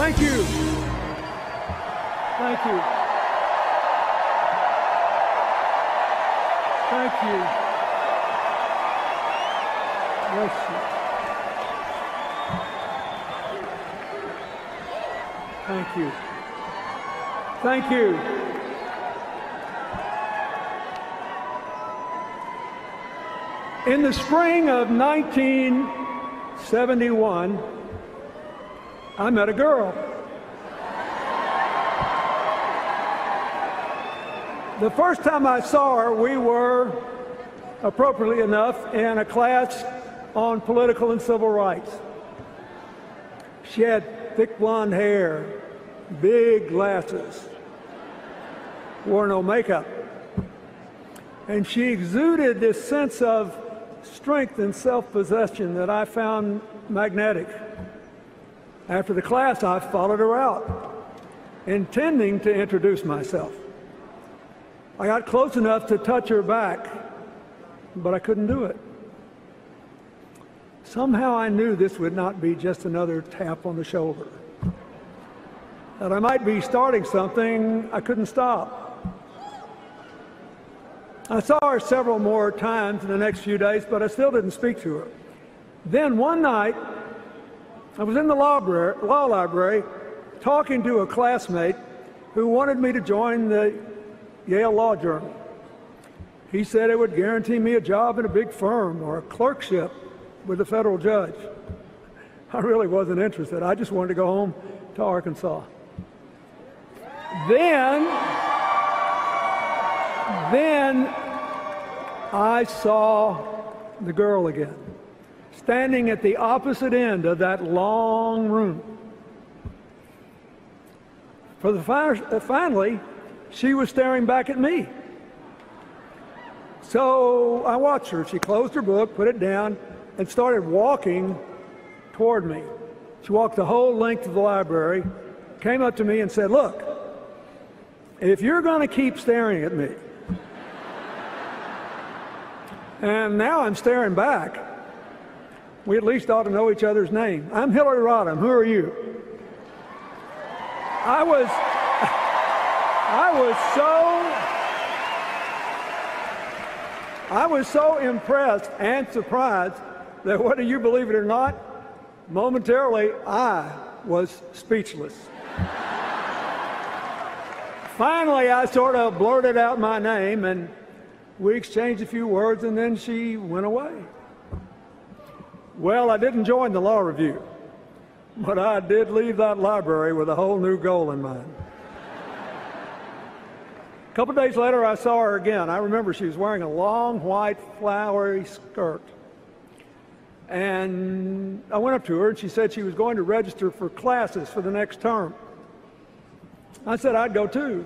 Thank you. Thank you. Thank you. Bless you. Thank you. Thank you. In the spring of 1971, I met a girl. The first time I saw her, we were, appropriately enough, in a class on political and civil rights. She had thick blonde hair, big glasses, wore no makeup. And she exuded this sense of strength and self-possession that I found magnetic. After the class, I followed her out, intending to introduce myself. I got close enough to touch her back, but I couldn't do it. Somehow I knew this would not be just another tap on the shoulder, that I might be starting something I couldn't stop. I saw her several more times in the next few days, but I still didn't speak to her. Then one night, I was in the law library talking to a classmate who wanted me to join the Yale Law Journal. He said it would guarantee me a job in a big firm or a clerkship with a federal judge. I really wasn't interested. I just wanted to go home to Arkansas. Then I saw the girl again, standing at the opposite end of that long room. Finally, she was staring back at me. So I watched her. She closed her book, put it down, and started walking toward me. She walked the whole length of the library, came up to me and said, "Look, if you're going to keep staring at me," and now I'm staring back, "we at least ought to know each other's name. I'm Hillary Rodham. Who are you?" I was so impressed and surprised that, whether you believe it or not, momentarily I was speechless. Finally, I sort of blurted out my name, and we exchanged a few words, and then she went away. Well, I didn't join the law review, but I did leave that library with a whole new goal in mind. A couple days later, I saw her again. I remember she was wearing a long, white, flowery skirt. And I went up to her, and she said she was going to register for classes for the next term. I said I'd go too.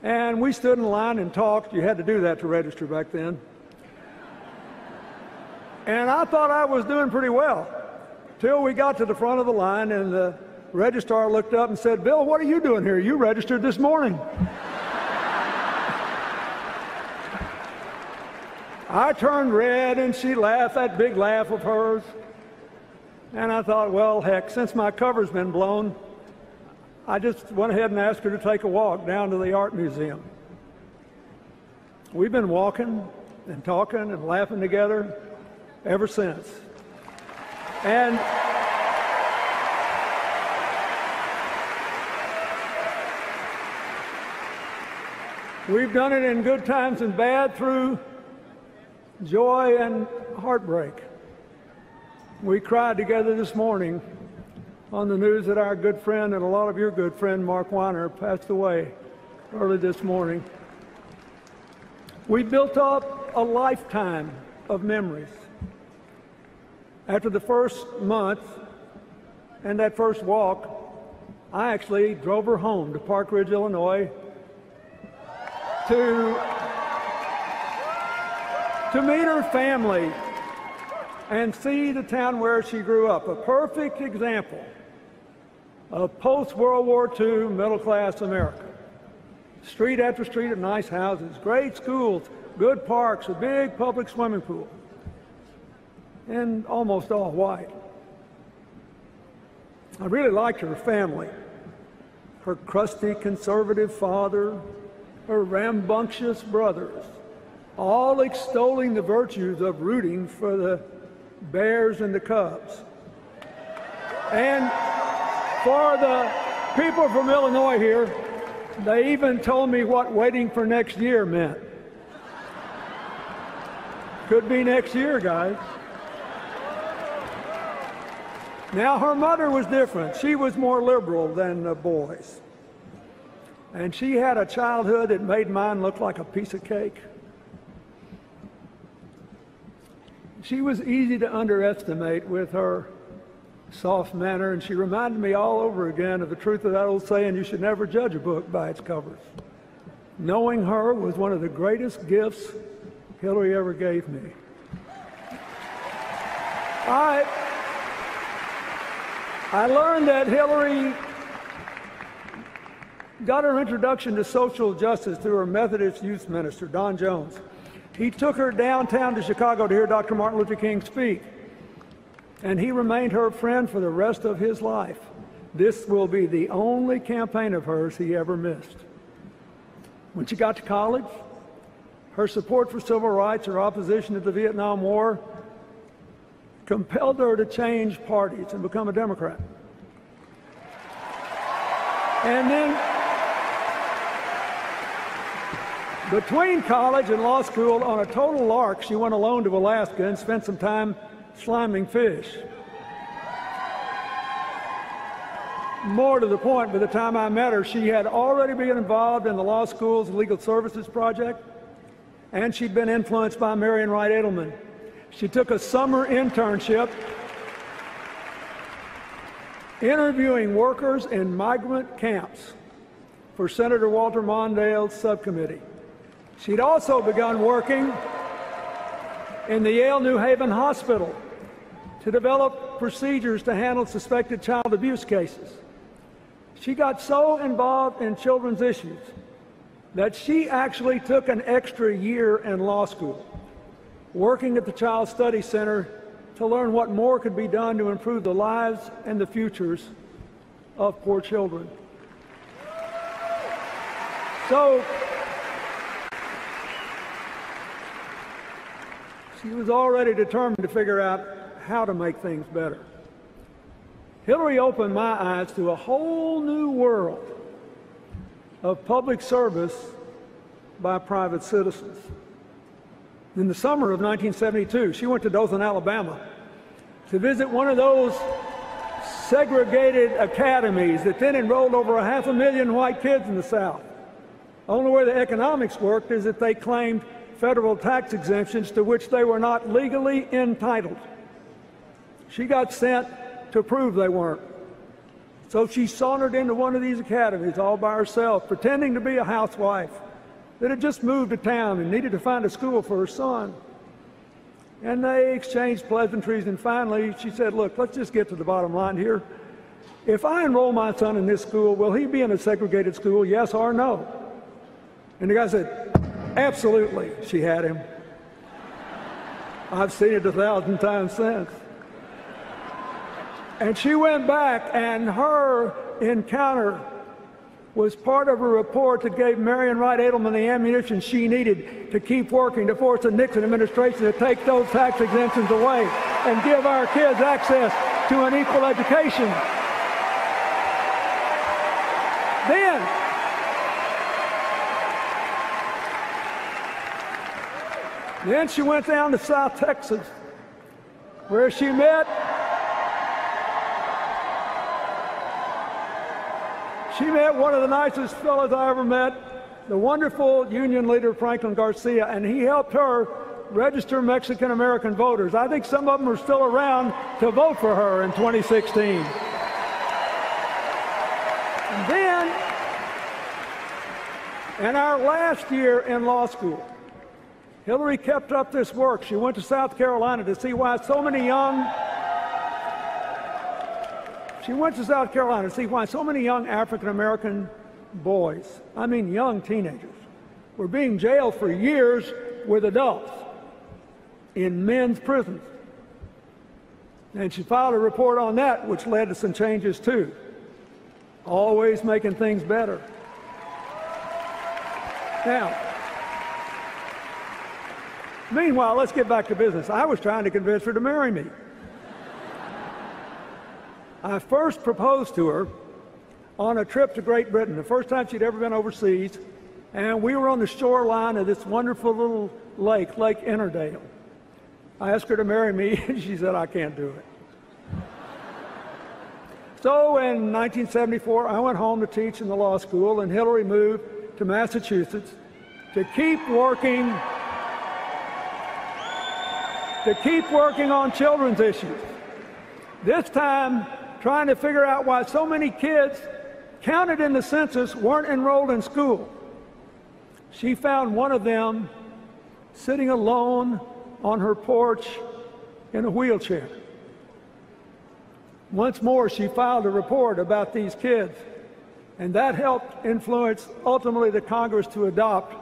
And we stood in line and talked. You had to do that to register back then. And I thought I was doing pretty well, till we got to the front of the line, and the registrar looked up and said, "Bill, what are you doing here? You registered this morning." I turned red, and she laughed, that big laugh of hers. And I thought, well, heck, since my cover's been blown, I just went ahead and asked her to take a walk down to the art museum. We've been walking and talking and laughing together ever since. And we've done it in good times and bad, through joy and heartbreak. We cried together this morning on the news that our good friend, and a lot of your good friend, Mark Weiner, passed away early this morning. We built up a lifetime of memories. After the first month and that first walk, I actually drove her home to Park Ridge, Illinois, to meet her family and see the town where she grew up, a perfect example of post-World War II middle-class America. Street after street of nice houses, great schools, good parks, a big public swimming pool, and almost all white. I really liked her family. Her crusty conservative father, her rambunctious brothers, all extolling the virtues of rooting for the Bears and the Cubs. And for the people from Illinois here, they even told me what waiting for next year meant. Could be next year, guys. Now, her mother was different. She was more liberal than the boys. And she had a childhood that made mine look like a piece of cake. She was easy to underestimate with her soft manner, and she reminded me all over again of the truth of that old saying, you should never judge a book by its covers. Knowing her was one of the greatest gifts Hillary ever gave me. I learned that Hillary got her introduction to social justice through her Methodist youth minister, Don Jones. He took her downtown to Chicago to hear Dr. Martin Luther King speak, and he remained her friend for the rest of his life. This will be the only campaign of hers he ever missed. When she got to college, her support for civil rights, her opposition to the Vietnam War, compelled her to change parties and become a Democrat. And then, between college and law school, on a total lark, she went alone to Alaska and spent some time sliming fish. More to the point, by the time I met her, she had already been involved in the law school's legal services project, and she'd been influenced by Marian Wright Edelman. She took a summer internship interviewing workers in migrant camps for Senator Walter Mondale's subcommittee. She'd also begun working in the Yale New Haven Hospital to develop procedures to handle suspected child abuse cases. She got so involved in children's issues that she actually took an extra year in law school, working at the Child Study Center to learn what more could be done to improve the lives and the futures of poor children. So, she was already determined to figure out how to make things better. Hillary opened my eyes to a whole new world of public service by private citizens. In the summer of 1972, she went to Dothan, Alabama, to visit one of those segregated academies that then enrolled over 500,000 white kids in the South. Only way the economics worked is that they claimed federal tax exemptions to which they were not legally entitled. She got sent to prove they weren't. So she sauntered into one of these academies all by herself, pretending to be a housewife that had just moved to town and needed to find a school for her son. And they exchanged pleasantries, and finally she said, look, let's just get to the bottom line here. If I enroll my son in this school, will he be in a segregated school, yes or no? And the guy said, absolutely. She had him. I've seen it 1,000 times since. And she went back, and her encounter was part of a report that gave Marian Wright Edelman the ammunition she needed to keep working to force the Nixon administration to take those tax exemptions away and give our kids access to an equal education. Then she went down to South Texas, where she met one of the nicest fellows I ever met, the wonderful union leader Franklin Garcia, and he helped her register Mexican-American voters. I think some of them are still around to vote for her in 2016. And then, in our last year in law school, Hillary kept up this work. She went to South Carolina to see why so many young African-American boys, I mean young teenagers, were being jailed for years with adults in men's prisons. And she filed a report on that, which led to some changes too. Always making things better. Now, meanwhile, let's get back to business. I was trying to convince her to marry me. I first proposed to her on a trip to Great Britain, the first time she'd ever been overseas, and we were on the shoreline of this wonderful little lake, Lake Innerdale. I asked her to marry me, and she said, I can't do it. So in 1974, I went home to teach in the law school, and Hillary moved to Massachusetts to keep working on children's issues. This time, trying to figure out why so many kids counted in the census weren't enrolled in school. She found one of them sitting alone on her porch in a wheelchair. Once more, she filed a report about these kids, and that helped influence ultimately the Congress to adopt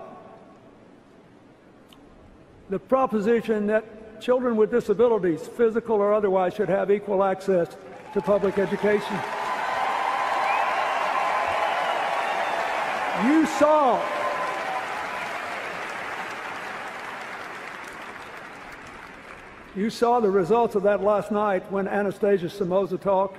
the proposition that children with disabilities, physical or otherwise, should have equal access to public education. You saw the results of that last night when Anastasia Somoza talked.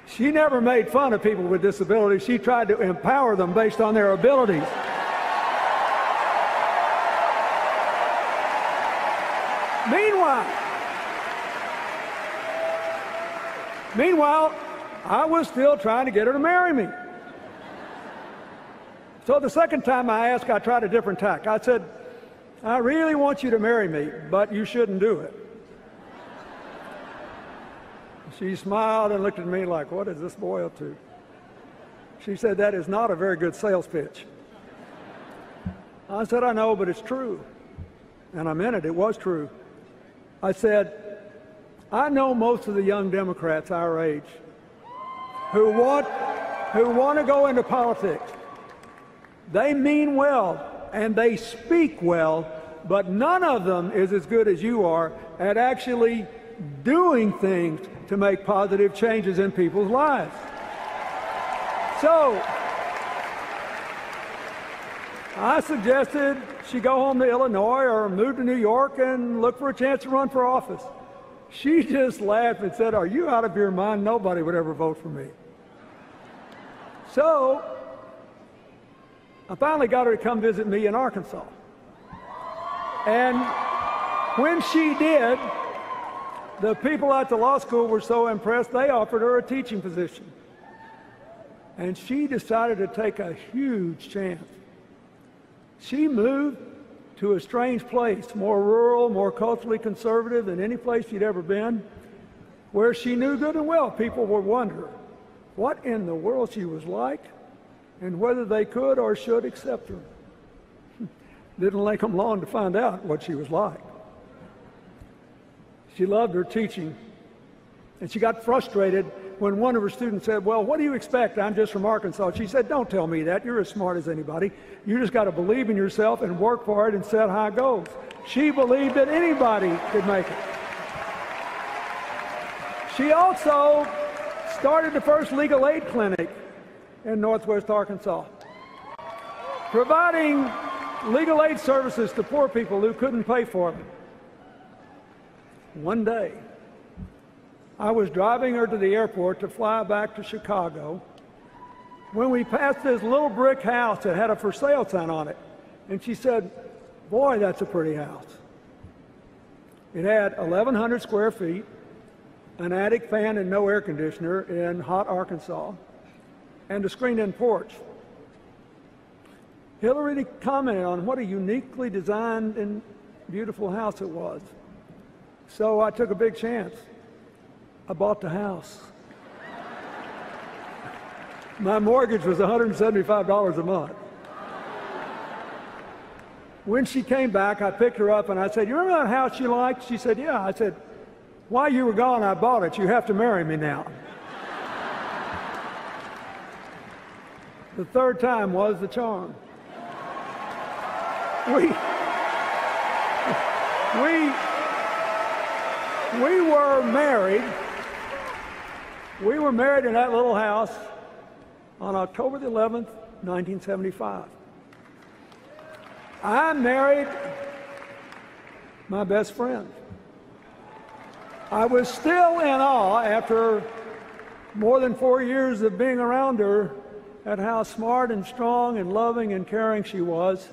She never made fun of people with disabilities. She tried to empower them based on their abilities. Meanwhile, I was still trying to get her to marry me. So the second time I asked, I tried a different tack. I said, I really want you to marry me, but you shouldn't do it. She smiled and looked at me like, what is this boy up to? She said, that is not a very good sales pitch. I said, I know, but it's true. And I meant it. It was true. I said, I know most of the young Democrats our age who want to go into politics. They mean well and they speak well, but none of them is as good as you are at actually doing things to make positive changes in people's lives. So I suggested she go home to Illinois or move to New York and look for a chance to run for office. She just laughed and said, are you out of your mind? Nobody would ever vote for me. So I finally got her to come visit me in Arkansas. And when she did, the people at the law school were so impressed, they offered her a teaching position. And she decided to take a huge chance. She moved to a strange place, more rural, more culturally conservative than any place she'd ever been, where she knew good and well people would wonder what in the world she was like and whether they could or should accept her. Didn't take them long to find out what she was like. She loved her teaching, and she got frustrated when one of her students said, well, what do you expect? I'm just from Arkansas. She said, don't tell me that. You're as smart as anybody. You just got to believe in yourself and work for it and set high goals. She believed that anybody could make it. She also started the first legal aid clinic in Northwest Arkansas, providing legal aid services to poor people who couldn't pay for them. One day, I was driving her to the airport to fly back to Chicago when we passed this little brick house that had a for sale sign on it. And she said, boy, that's a pretty house. It had 1,100 square feet, an attic fan and no air conditioner in hot Arkansas, and a screened-in porch. Hillary commented on what a uniquely designed and beautiful house it was. So I took a big chance. I bought the house. My mortgage was $175 a month. When she came back, I picked her up and I said, you remember that house you liked? She said, yeah. I said, while you were gone, I bought it. You have to marry me now. The third time was the charm. We were married. We were married in that little house on October the 11th, 1975. I married my best friend. I was still in awe after more than 4 years of being around her at how smart and strong and loving and caring she was.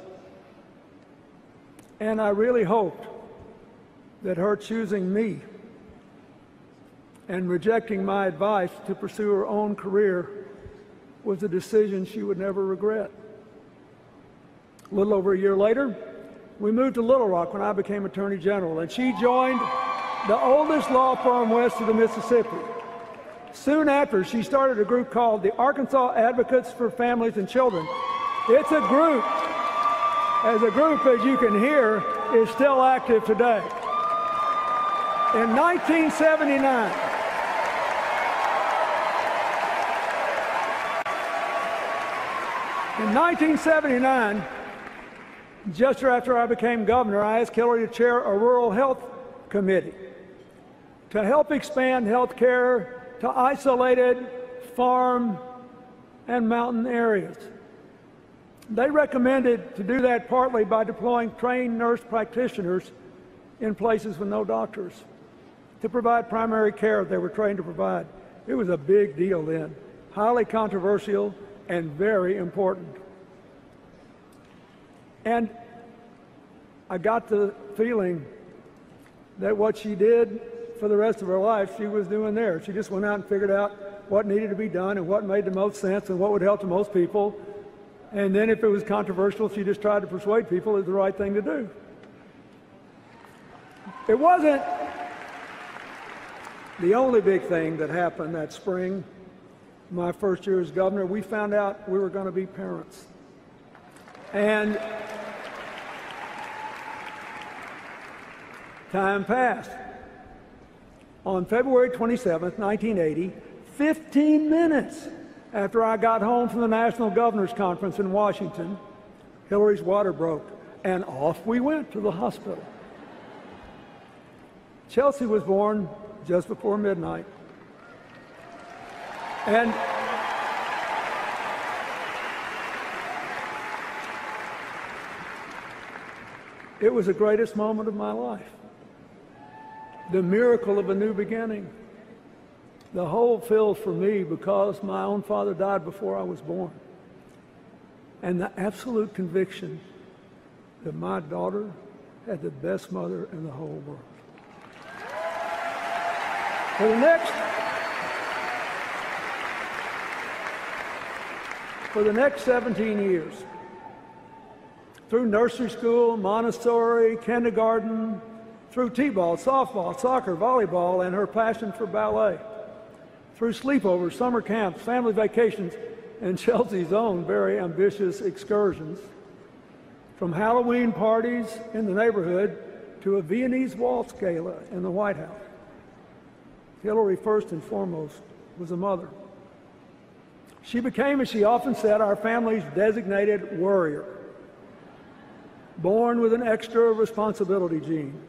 And I really hoped that her choosing me and rejecting my advice to pursue her own career was a decision she would never regret. A little over a year later, we moved to Little Rock when I became Attorney General, and she joined the oldest law firm west of the Mississippi. Soon after, she started a group called the Arkansas Advocates for Families and Children. It's a group, as you can hear, is still active today. In 1979, just after I became governor, I asked Hillary to chair a rural health committee to help expand health care to isolated farm and mountain areas. They recommended to do that partly by deploying trained nurse practitioners in places with no doctors to provide primary care they were trained to provide. It was a big deal then, highly controversial and very important. And I got the feeling that what she did for the rest of her life, she was doing there. She just went out and figured out what needed to be done and what made the most sense and what would help the most people. And then if it was controversial, she just tried to persuade people it was the right thing to do. It wasn't the only big thing that happened that spring. My first year as governor, we found out we were going to be parents. And time passed. On February 27th, 1980, 15 minutes after I got home from the National Governors Conference in Washington, Hillary's water broke, and off we went to the hospital. Chelsea was born just before midnight. And it was the greatest moment of my life. The miracle of a new beginning. The hope filled for me because my own father died before I was born. And the absolute conviction that my daughter had the best mother in the whole world. For the next 17 years, through nursery school, Montessori, kindergarten, through t-ball, softball, soccer, volleyball, and her passion for ballet, through sleepovers, summer camps, family vacations, and Chelsea's own very ambitious excursions, from Halloween parties in the neighborhood to a Viennese waltz gala in the White House. Hillary, first and foremost, was a mother. She became, as she often said, our family's designated worrier, born with an extra responsibility gene.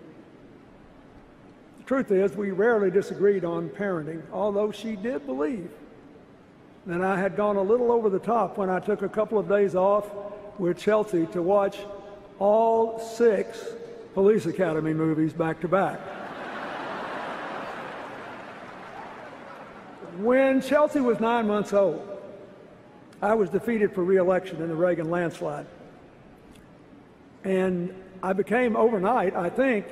The truth is, we rarely disagreed on parenting, although she did believe that I had gone a little over the top when I took a couple of days off with Chelsea to watch all 6 Police Academy movies back to back. When Chelsea was 9 months old, I was defeated for re-election in the Reagan landslide. And I became overnight, I think,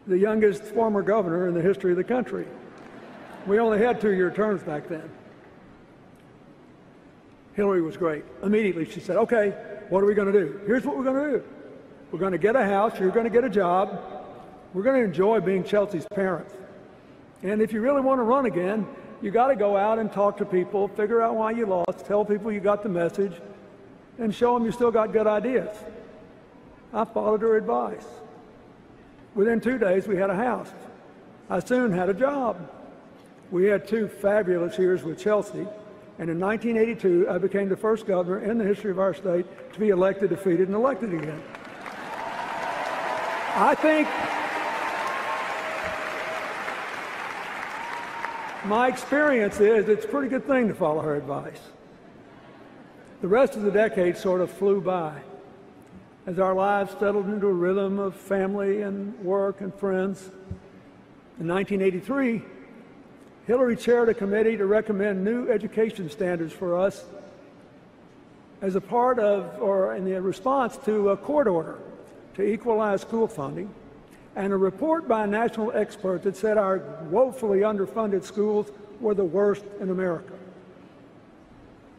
the youngest former governor in the history of the country. We only had 2-year terms back then. Hillary was great. Immediately she said, okay, what are we going to do? Here's what we're going to do. We're going to get a house, you're going to get a job, we're going to enjoy being Chelsea's parents. And if you really want to run again, you got to go out and talk to people, figure out why you lost, tell people you got the message, and show them you still got good ideas. I followed her advice. Within 2 days, we had a house. I soon had a job. We had 2 fabulous years with Chelsea, and in 1982, I became the first governor in the history of our state to be elected, defeated, and elected again. I think my experience is it's a pretty good thing to follow her advice. The rest of the decade sort of flew by as our lives settled into a rhythm of family and work and friends. In 1983, Hillary chaired a committee to recommend new education standards for us as a part of, or in the response to a court order to equalize school funding, and a report by a national expert that said our woefully underfunded schools were the worst in America.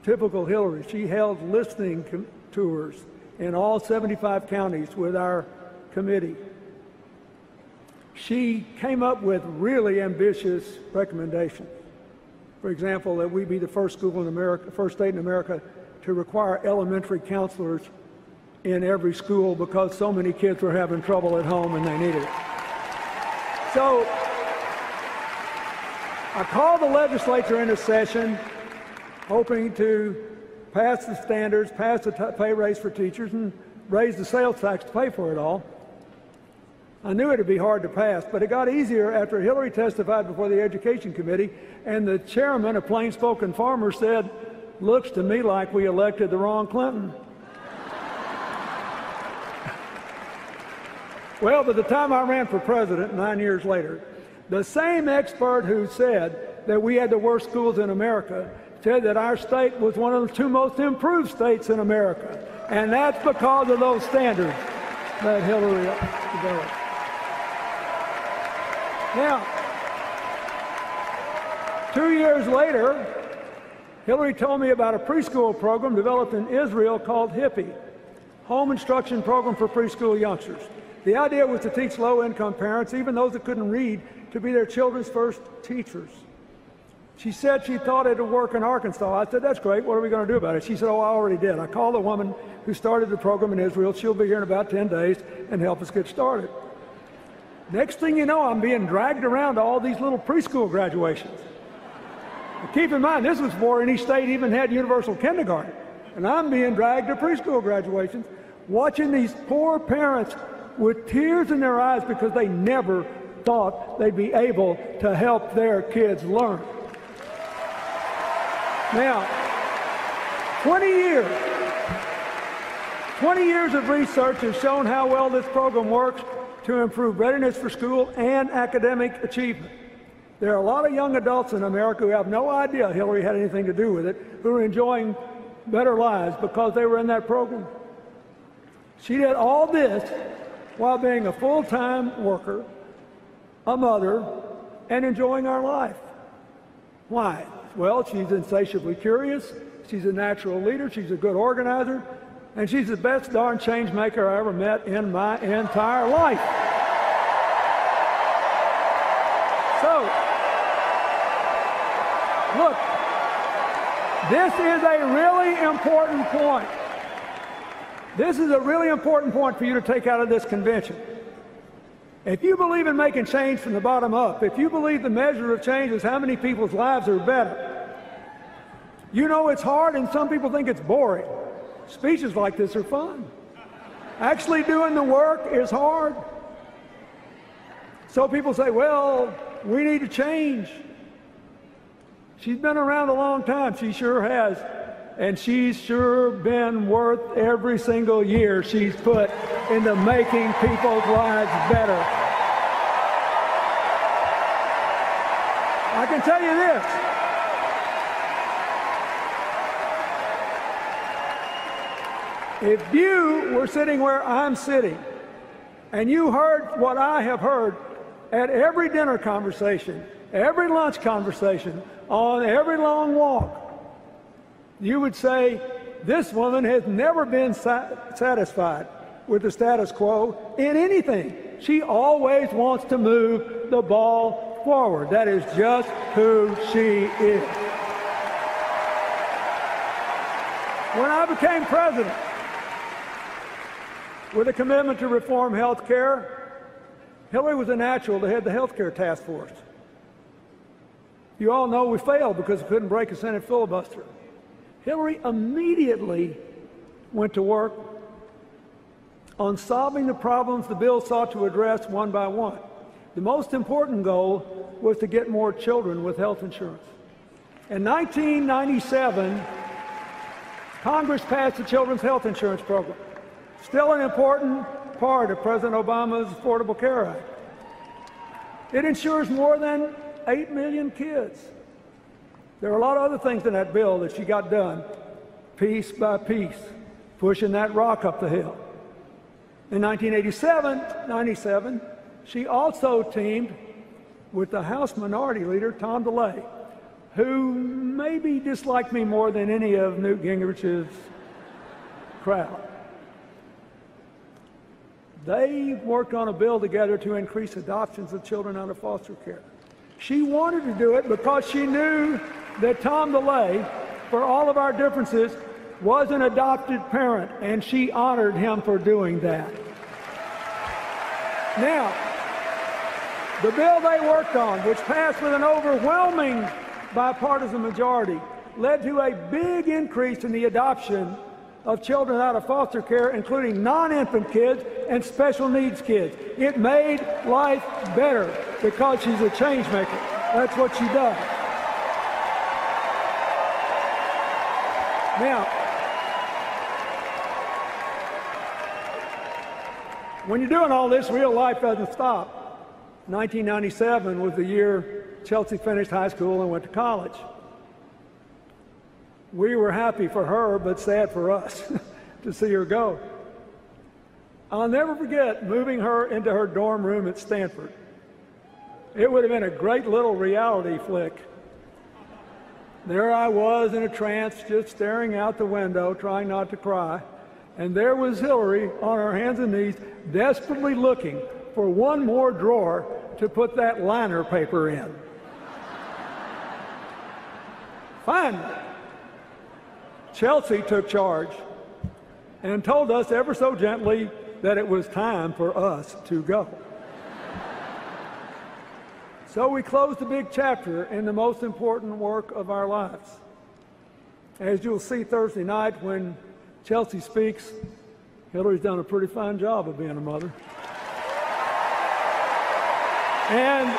Typical Hillary, she held listening tours in all 75 counties with our committee. She came up with really ambitious recommendations. For example, that we be the first school in America, first state in America to require elementary counselors in every school because so many kids were having trouble at home and they needed it. So I called the legislature into session hoping to pass the standards, pass the pay raise for teachers, and raise the sales tax to pay for it all. I knew it would be hard to pass, but it got easier after Hillary testified before the Education Committee, and the chairman, a plain-spoken farmer, said, "Looks to me like we elected the wrong Clinton." Well, by the time I ran for president 9 years later, the same expert who said that we had the worst schools in America said that our state was one of the 2 most improved states in America. And that's because of those standards that Hillary developed. Now, 2 years later, Hillary told me about a preschool program developed in Israel called HIPPY, Home Instruction Program for Preschool Youngsters. The idea was to teach low-income parents, even those that couldn't read, to be their children's first teachers. She said she thought it would work in Arkansas. I said, "That's great. What are we going to do about it?" She said, "Oh, I already did. I called the woman who started the program in Israel. She'll be here in about 10 days and help us get started." Next thing you know, I'm being dragged around to all these little preschool graduations. But keep in mind, this was before any state even had universal kindergarten. And I'm being dragged to preschool graduations, watching these poor parents with tears in their eyes because they never thought they'd be able to help their kids learn. Now, 20 years of research has shown how well this program works to improve readiness for school and academic achievement. There are a lot of young adults in America who have no idea Hillary had anything to do with it, who are enjoying better lives because they were in that program. She did all this while being a full-time worker, a mother, and enjoying our life. Why? Well, she's insatiably curious, she's a natural leader, she's a good organizer, and she's the best darn change maker I ever met in my entire life. So, look, this is a really important point. This is a really important point for you to take out of this convention. If you believe in making change from the bottom up, if you believe the measure of change is how many people's lives are better, you know it's hard and some people think it's boring. Speeches like this are fun. Actually doing the work is hard. So people say, well, we need to change. She's been around a long time, she sure has. And she's sure been worth every single year she's put into making people's lives better. I can tell you this. If you were sitting where I'm sitting, and you heard what I have heard at every dinner conversation, every lunch conversation, on every long walk, you would say, this woman has never been satisfied with the status quo in anything. She always wants to move the ball forward. That is just who she is. When I became president, with a commitment to reform health care, Hillary was a natural to head the health care task force. You all know we failed because we couldn't break a Senate filibuster. Hillary immediately went to work on solving the problems the bill sought to address one by one. The most important goal was to get more children with health insurance. In 1997, Congress passed the Children's Health Insurance Program, still an important part of President Obama's Affordable Care Act. It insures more than 8 million kids. There are a lot of other things in that bill that she got done, piece by piece, pushing that rock up the hill. In 1997, she also teamed with the House Minority Leader, Tom DeLay, who maybe disliked me more than any of Newt Gingrich's crowd. They worked on a bill together to increase adoptions of children out of foster care. She wanted to do it because she knew that Tom DeLay, for all of our differences, was an adopted parent, and she honored him for doing that. Now, the bill they worked on, which passed with an overwhelming bipartisan majority, led to a big increase in the adoption of children out of foster care, including non-infant kids and special needs kids. It made life better because she's a change maker. That's what she does. Now, when you're doing all this, real life doesn't stop. 1997 was the year Chelsea finished high school and went to college. We were happy for her, but sad for us to see her go. I'll never forget moving her into her dorm room at Stanford. It would have been a great little reality flick. There I was in a trance, just staring out the window, trying not to cry. And there was Hillary on her hands and knees, desperately looking for one more drawer to put that liner paper in. Finally, Chelsea took charge and told us ever so gently that it was time for us to go. So we closed the big chapter in the most important work of our lives. As you'll see Thursday night when Chelsea speaks, Hillary's done a pretty fine job of being a mother. And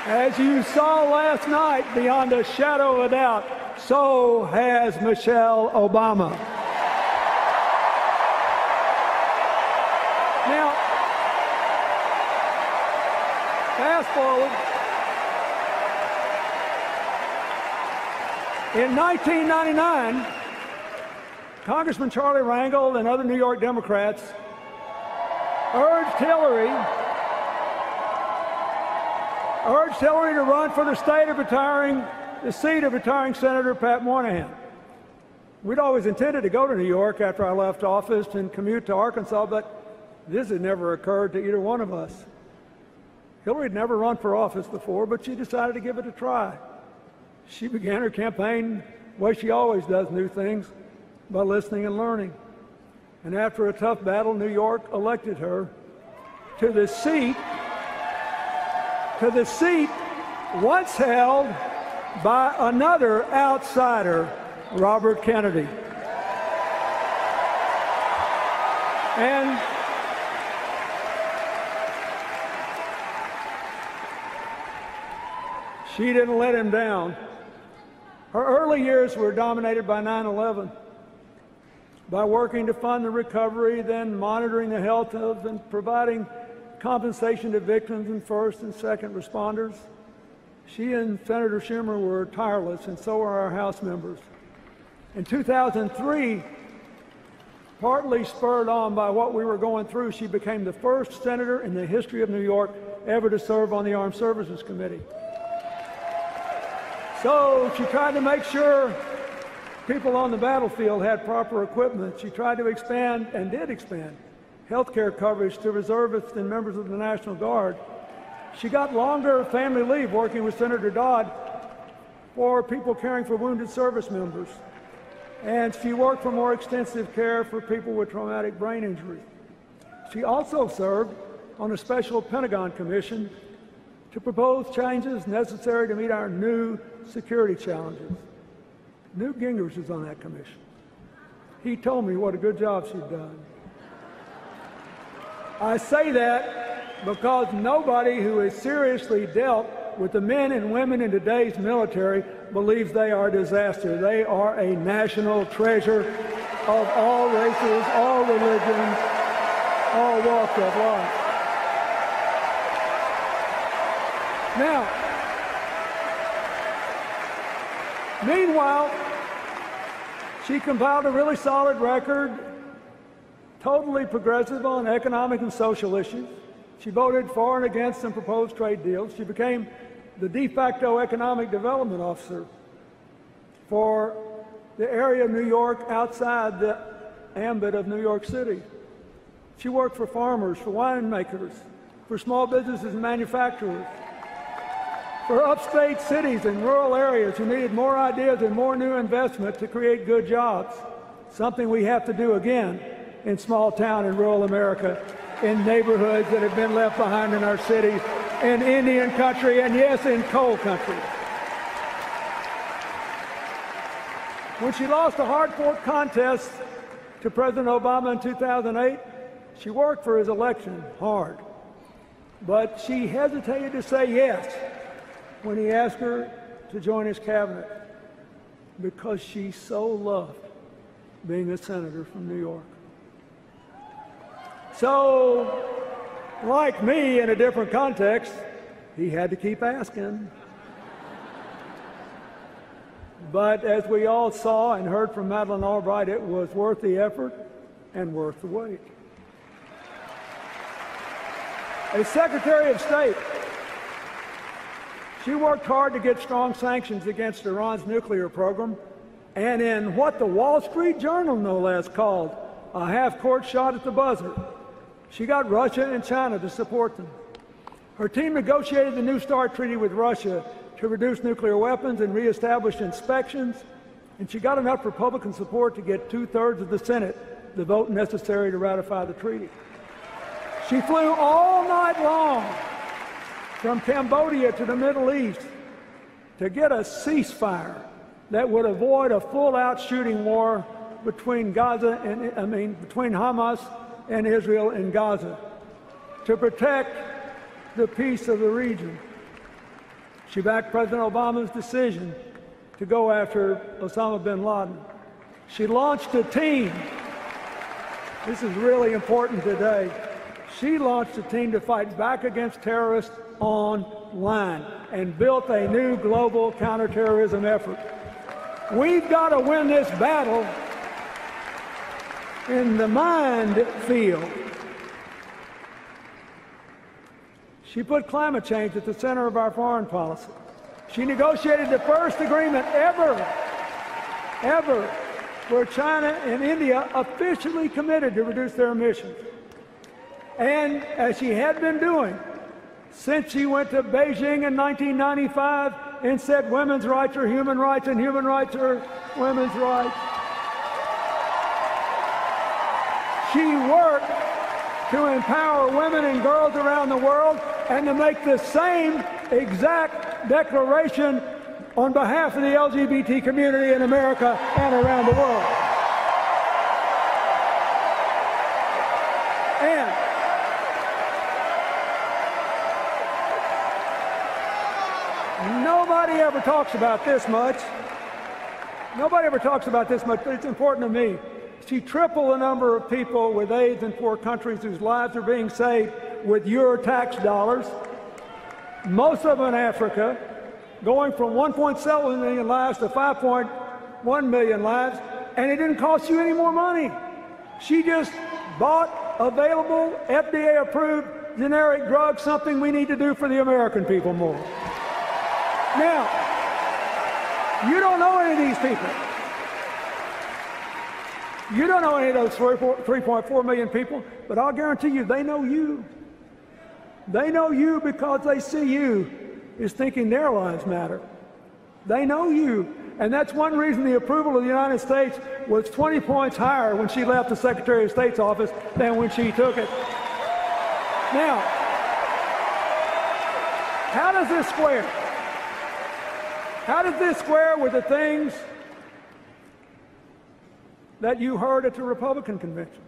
as you saw last night, beyond a shadow of a doubt, so has Michelle Obama. Now, fast forward. In 1999, Congressman Charlie Rangel and other New York Democrats urged Hillary to run for the seat of retiring Senator Pat Moynihan. We'd always intended to go to New York after I left office and commute to Arkansas, but this had never occurred to either one of us. Hillary had never run for office before, but she decided to give it a try. She began her campaign the way she always does new things, by listening and learning. And after a tough battle, New York elected her to the seat once held by another outsider, Robert Kennedy. And she didn't let him down. Her early years were dominated by 9/11. By working to fund the recovery, then monitoring the health of and providing compensation to victims and first and second responders. She and Senator Schumer were tireless, and so were our House members. In 2003, partly spurred on by what we were going through, she became the first senator in the history of New York ever to serve on the Armed Services Committee. So she tried to make sure people on the battlefield had proper equipment. She tried to expand, and did expand, health care coverage to reservists and members of the National Guard. She got longer family leave working with Senator Dodd for people caring for wounded service members. And she worked for more extensive care for people with traumatic brain injury. She also served on a special Pentagon commission to propose changes necessary to meet our new security challenges. Newt Gingrich is on that commission. he told me what a good job she'd done. I say that because nobody who has seriously dealt with the men and women in today's military believes they are a disaster. They are a national treasure of all races, all religions, all walks of life. Now, meanwhile, she compiled a really solid record, totally progressive on economic and social issues. She voted for and against some proposed trade deals. She became the de facto economic development officer for the area of New York outside the ambit of New York City. She worked for farmers, for winemakers, for small businesses and manufacturers, for upstate cities and rural areas who needed more ideas and more new investment to create good jobs, something we have to do again in small town and rural America, in neighborhoods that have been left behind in our cities, in Indian country, and yes, in coal country. When she lost a hard-fought contest to President Obama in 2008, she worked for his election hard, but she hesitated to say yes when he asked her to join his cabinet because she so loved being a senator from New York. So, like me in a different context, he had to keep asking. But as we all saw and heard from Madeleine Albright, it was worth the effort and worth the wait. As Secretary of State, she worked hard to get strong sanctions against Iran's nuclear program, and in what the Wall Street Journal, no less, called a half-court shot at the buzzer, she got Russia and China to support them. Her team negotiated the New START treaty with Russia to reduce nuclear weapons and reestablish inspections, and she got enough Republican support to get 2/3 of the Senate the vote necessary to ratify the treaty. She flew all night long from Cambodia to the Middle East to get a ceasefire that would avoid a full-out shooting war between between Hamas and Israel in Gaza, to protect the peace of the region. She backed President Obama's decision to go after Osama bin Laden. She launched a team. This is really important today. She launched a team to fight back against terrorists online and built a new global counterterrorism effort. We've got to win this battle in the mind field. She put climate change at the center of our foreign policy. She negotiated the first agreement ever, where China and India officially committed to reduce their emissions. And as she had been doing since she went to Beijing in 1995 and said women's rights are human rights and human rights are women's rights, she worked to empower women and girls around the world and to make the same exact declaration on behalf of the LGBT community in America and around the world. And nobody ever talks about this much. Nobody ever talks about this much, but it's important to me. She tripled the number of people with AIDS in poor countries whose lives are being saved with your tax dollars, most of them in Africa, going from 1.7 million lives to 5.1 million lives, and it didn't cost you any more money. She just bought available, FDA-approved generic drugs, something we need to do for the American people more. Now, you don't know any of these people. You don't know any of those 3.4 million people, but I'll guarantee you they know you. They know you because they see you as thinking their lives matter. They know you. And that's one reason the approval of the United States was 20 points higher when she left the Secretary of State's office than when she took it. Now, how does this square? How does this square with the things that you heard at the Republican convention?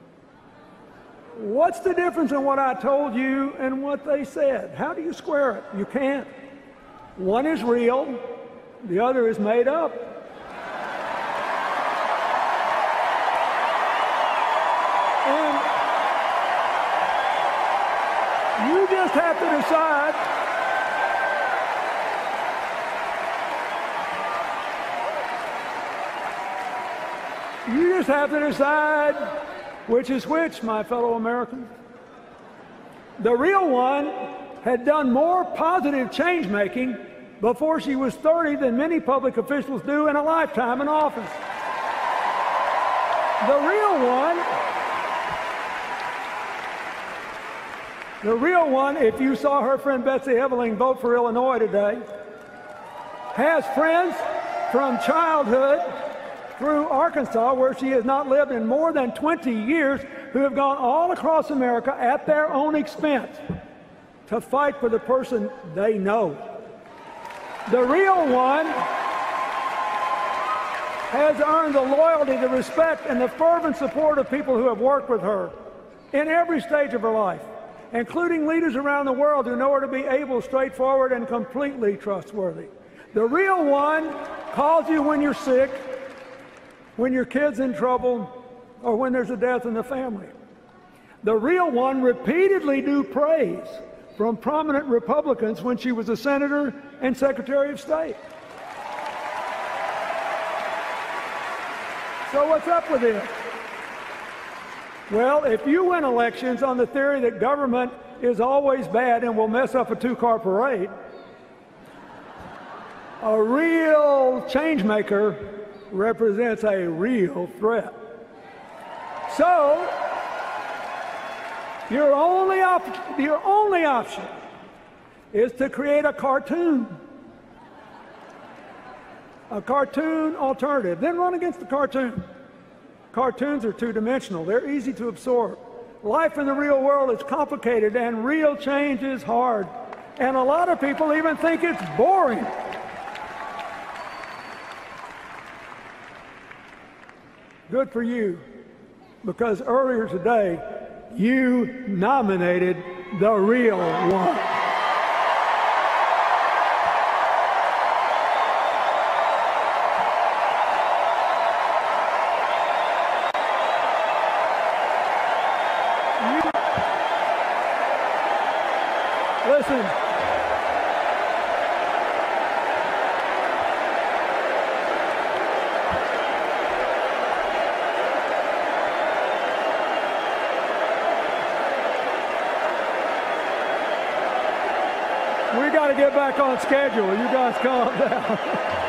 What's the difference in what I told you and what they said? How do you square it? You can't. One is real, the other is made up. And you just have to decide which is which, my fellow Americans. The real one had done more positive change-making before she was 30 than many public officials do in a lifetime in office. The real one, if you saw her friend Betsy Eveling vote for Illinois today, has friends from childhood through Arkansas, where she has not lived in more than 20 years, who have gone all across America at their own expense to fight for the person they know. The real one has earned the loyalty, the respect, and the fervent support of people who have worked with her in every stage of her life, including leaders around the world who know her to be able, straightforward, and completely trustworthy. The real one calls you when you're sick, when your kid's in trouble, or when there's a death in the family. The real one repeatedly drew praise from prominent Republicans when she was a senator and Secretary of State. So what's up with this? Well, if you win elections on the theory that government is always bad and will mess up a two-car parade, a real change maker represents a real threat. So, your only option is to create a cartoon alternative. Then run against the cartoon. Cartoons are two-dimensional. They're easy to absorb. Life in the real world is complicated, and real change is hard. And a lot of people even think it's boring. Good for you, because earlier today, you nominated the real one. Listen. We got to get back on schedule. You guys calm down.